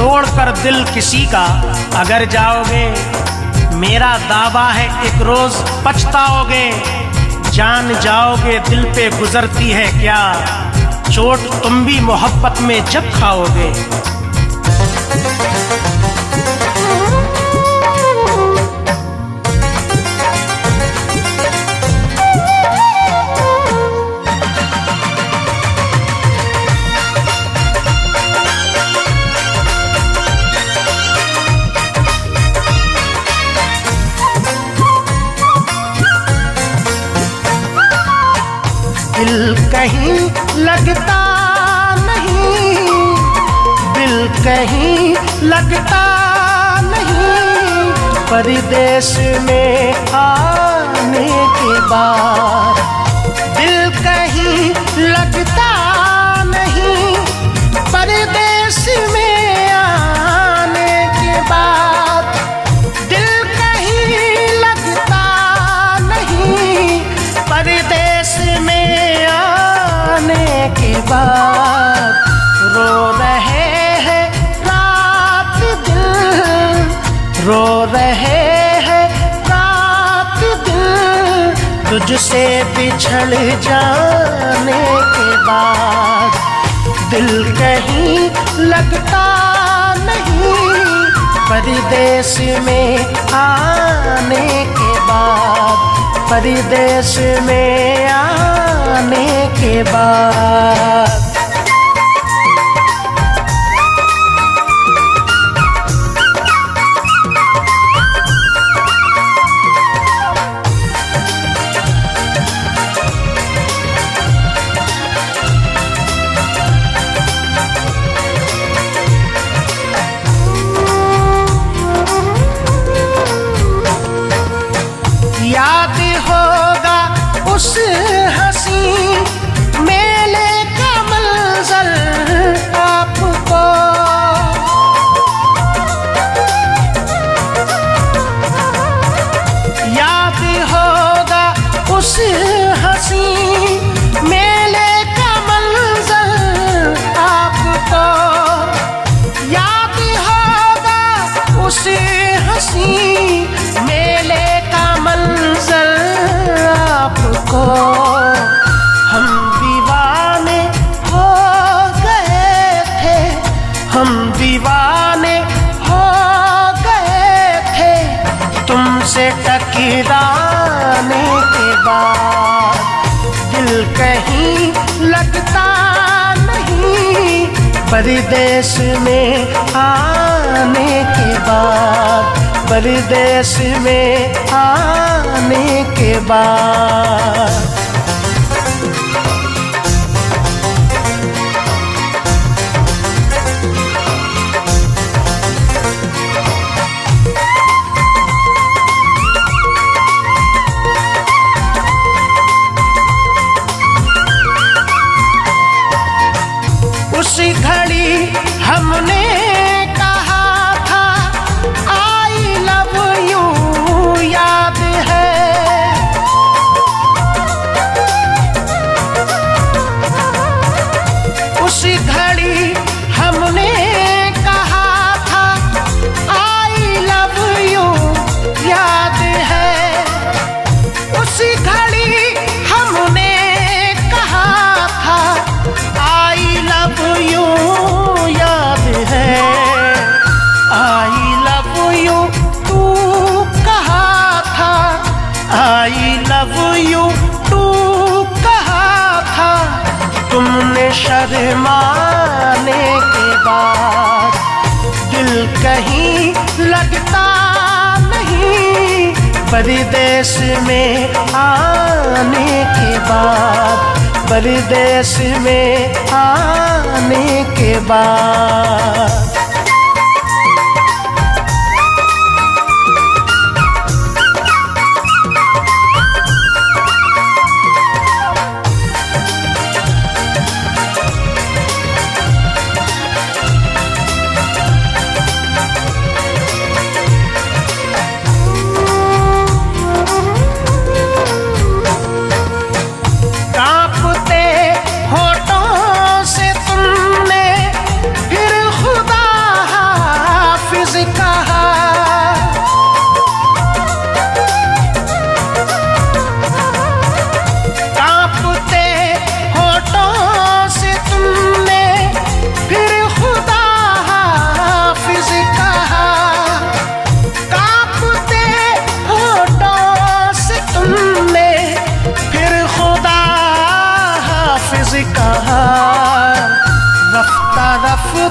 तोड़कर दिल किसी का अगर जाओगे, मेरा दावा है एक रोज पछताओगे। जान जाओगे दिल पे गुजरती है क्या, चोट तुम भी मोहब्बत में जब खाओगे। दिल कहीं लगता नहीं, दिल कहीं लगता नहीं, परदेश में आने के बाद। दिल कहीं लगता नहीं, परदेश में आने के बाद। दिल कहीं लगता नहीं, परदेश में के बाद। रो रहे हैं रात दिन, रो रहे हैं रात दिन, तुझसे बिछड़ जाने के बाद। दिल कहीं लगता नहीं, परदेश में आने के बाद, परदेश में आने के बाद। याद होगा उस हंसी मेले का मंजर आपको, याद होगा उस हंसी मेले का मंजर आपको, याद होगा उस हंसी मेले का मंजर आपको। हम दीवाने हो गए थे, हम दीवाने हो गए थे, तुमसे टकराने के बाद। दिल कहीं लगता नहीं, परदेश में आने के बाद, परदेश में आने के बाद। उस घड़ी हमने कहा था आई लव यू, याद है। उस घड़ी हमने कहा था आई लव यू, याद है। उस घड़ी हमने कहा था आई लव यू, याद है। आई लव यू तू कहा था, आई लव यू तू कहा था, तुमने शर्माने के बाद। दिल कहीं लगता नहीं, परदेश में आने के बाद, परदेश में आने के बाद। कांपते होठों से तुमने फिर खुदा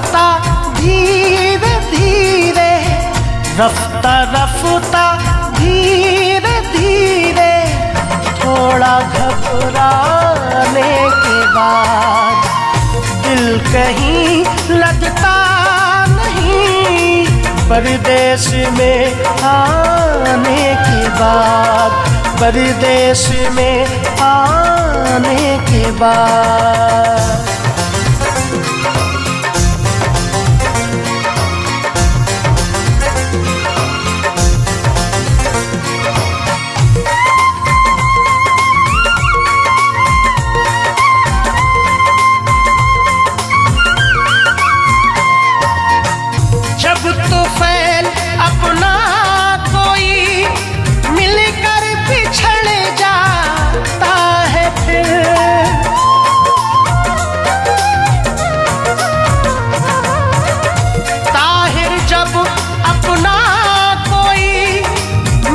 रफ्ता धीरे धीरे, रफ्ता रफ्ता धीरे धीरे, थोड़ा घबराने के बाद दिल कहीं लगता नहीं, परदेश में आने के बाद, परदेश में आने के बाद। जब तूफान अपना कोई मिलकर बिछड़ जाता है, फिर ताहिर जब अपना कोई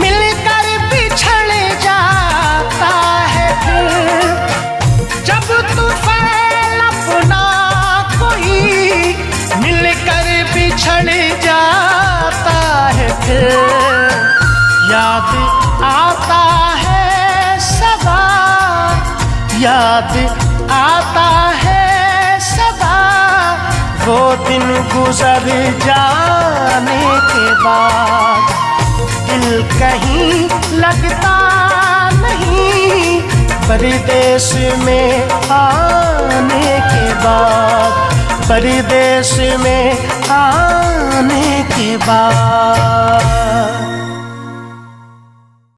मिलकर बिछड़ जाता है, फिर जब तूफान अपना कोई मिलकर बिछड़ जाता है, फिर याद आता है सदा, याद आता है सदा, वो दिन गुजर जाने के बाद, दिल कहीं लगता नहीं, परदेश में आने के बाद, परदेश में आने के बाद।